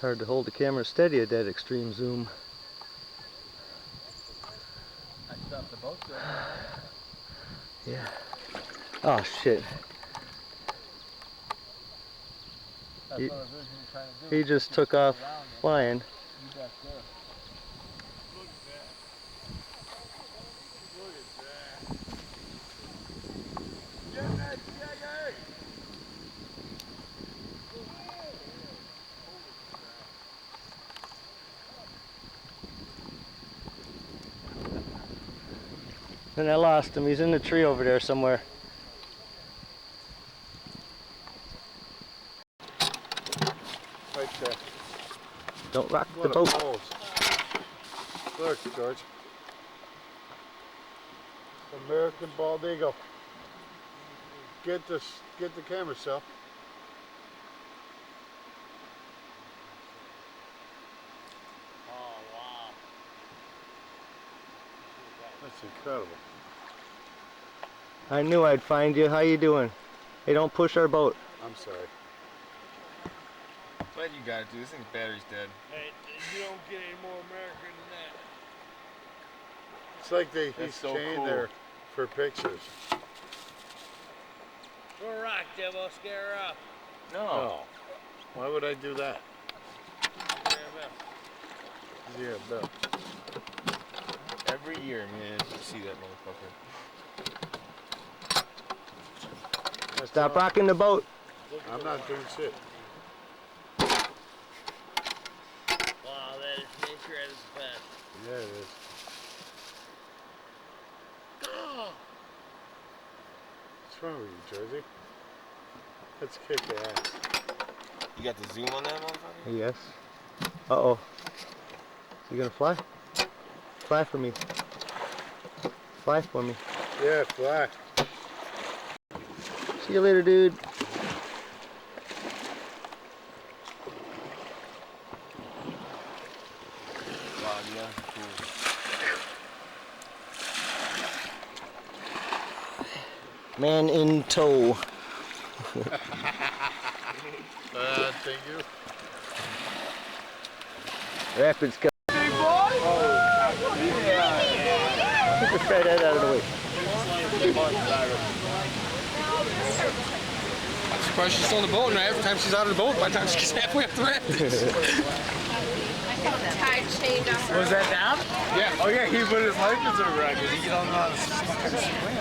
hard to hold the camera steady at that extreme zoom. I stopped the boat though. Yeah. Oh shit. That's what I was originally trying to do. He just took off flying. You back there. Look at that. Look at that. Get that Jagger! And I lost him. He's in the tree over there somewhere. Right there. Don't rock the boat. Look, George. American bald eagle. Get the camera, Sal. Oh wow. That's incredible. I knew I'd find you. How you doing? Hey, don't push our boat. I'm sorry. What you gotta do? This thing's battery's dead. Hey, you don't get any more American than that. It's like he's so chained cool. there for pictures. Throw a rock, Devo. Scare her up. No. Oh. Why would I do that? Yeah, Bill. Every year, man, you see that motherfucker. Stop rocking the boat. I'm not doing shit. Wow, that is nature at its best. Yeah, it is. What's wrong with you, Jersey? Let's kick the ass. You got the zoom on that motherfucker? Yes. Uh-oh. Is he gonna fly? Fly for me. Fly for me. Yeah, fly. See you later, dude. Wow, yeah, cool. Man in tow. Thank you. Rapids coming. Big boy! Oh, yeah. Just try that out of the way. I'm surprised she's still on the boat, and every time she's out of the boat, by the time she gets halfway up the rapids. Tide chained on her. Was that down? Yeah. Oh yeah, he put his life preserver on because he don't know how to fucking swim.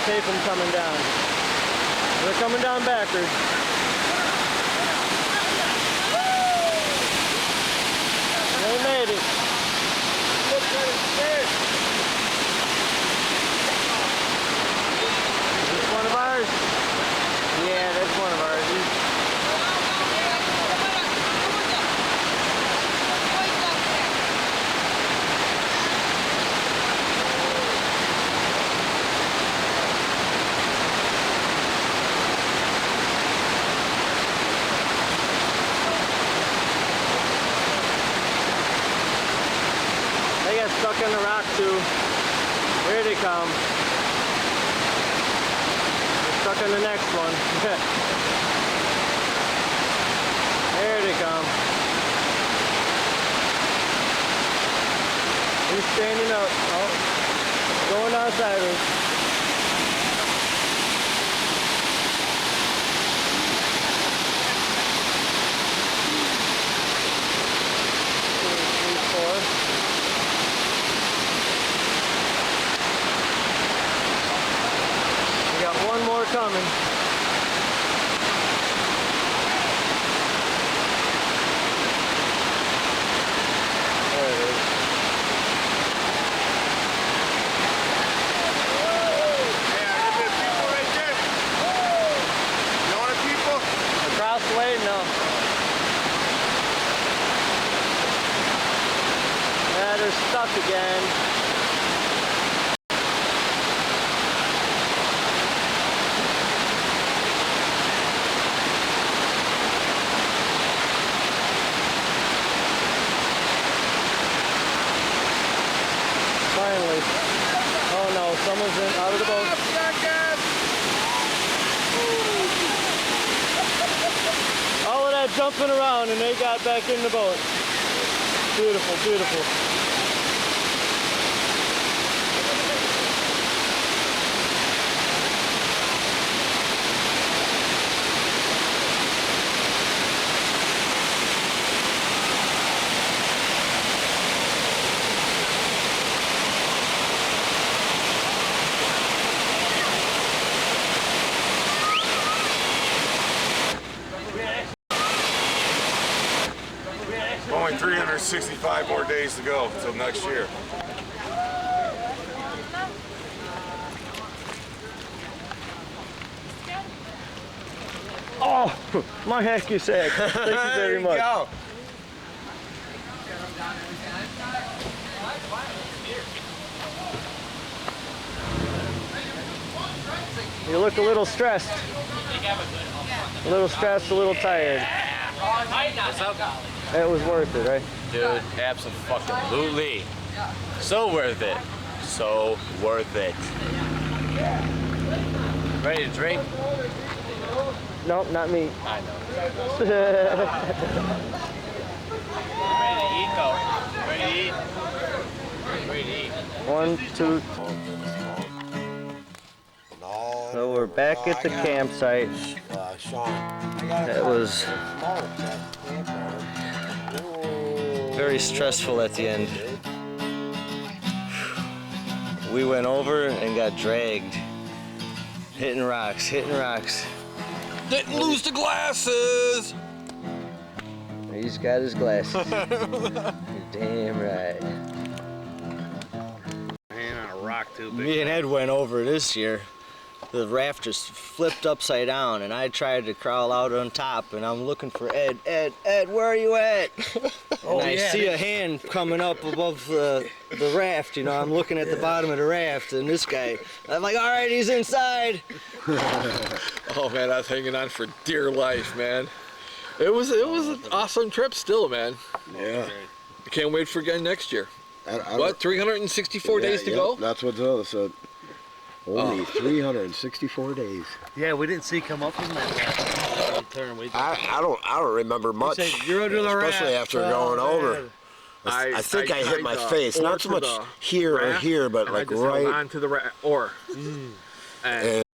tape them coming down. They're coming down backwards. They made it. Is this one of ours? Yeah, that's one of ours. They got stuck in the rock too. Here they come. They're stuck in the next one. There they come. He's standing up. Oh, going on sideways. One more coming. There it is. Yeah, there's people right there. You want people? Across the way? No. Yeah, they're stuck again. Finally. Oh no, someone's in out of the boat. All of that jumping around and they got back in the boat. Beautiful, beautiful. Only 365 more days to go till next year. Oh, my heck, you sack. Thank you very much. Go. You look a little stressed. A little stressed, a little tired. What's up? It was worth it, right? Dude, absolutely. So worth it. So worth it. Ready to drink? Nope, not me. I know. Ready to eat though. Ready to eat. Ready to eat. 1, 2. So we're back at the campsite. It was very stressful at the end. We went over and got dragged. Hitting rocks, hitting rocks. Didn't lose the glasses. He's got his glasses. You're damn right. Hanging on a rock too big. Me and Ed went over this year. The raft just flipped upside down and I tried to crawl out on top and I'm looking for Ed. Ed, where are you at? And I see a hand coming up above the raft, you know, I'm looking at the bottom of the raft and this guy, I'm like, all right, he's inside. Oh man, I was hanging on for dear life, man. It was an awesome trip still, man. Yeah. I can't wait for again next year. I What, 364 days to go? That's what Zola said. Only 364 days. Yeah, we didn't see come up from that turn. I don't remember much. You're under the raft. Especially after going over. I think I hit my face. Not so much here or here, but like right onto the raft. And